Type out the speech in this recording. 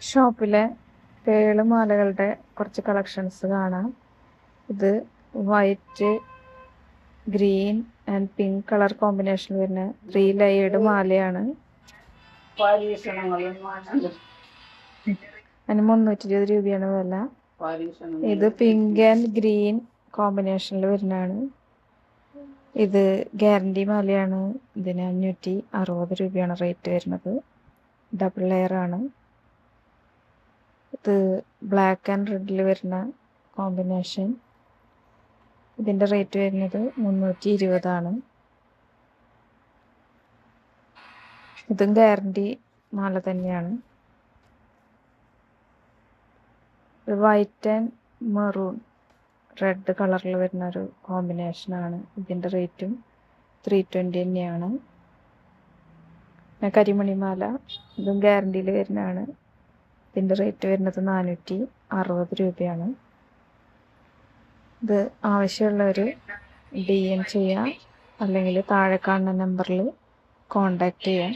ഷോപ്പിലെ pearl മാലകളുടെ കുറച്ച് collections കാണാം. ഇത് white, green and pink colour combination വരുന്ന 3 ലെയേർഡ് മാലയാണ്. അതിന് 320 രൂപയാണ് വില. ഇത് പിങ്ക് ആൻഡ് ഗ്രീൻ കോമ്പിനേഷനിൽ വരുന്നതാണ്. ഇത് ഗ്യാരണ്ടി മാലയാണ്. ഇതിന് 560 രൂപയാണ് റേറ്റ് വരുന്നത്. ഡബിൾ ലെയർ ആണ്. ഇത് ബ്ലാക്ക് ആൻഡ് റെഡിൽ വരുന്ന കോമ്പിനേഷൻ. ഇതിൻ്റെ റേറ്റ് വരുന്നത് 320 ആണ്. ഇതും ഗ്യാരണ്ടി മാല തന്നെയാണ്. ഇത് വൈറ്റ് ആൻഡ് മെറൂൺ റെഡ് കളറിൽ വരുന്ന ഒരു കോമ്പിനേഷനാണ്. ഇതിൻ്റെ റേറ്റും 320 തന്നെയാണ്. പിന്നെ കരിമണിമാല, ഇതും ഗ്യാരണ്ടിയിൽ വരുന്നതാണ്. ഇതിൻ്റെ റേറ്റ് വരുന്നത് 460 രൂപയാണ്. ഇത് ആവശ്യമുള്ളവർ DM ചെയ്യാം, അല്ലെങ്കിൽ താഴെ കാണുന്ന നമ്പറിൽ കോണ്ടാക്ട് ചെയ്യാം.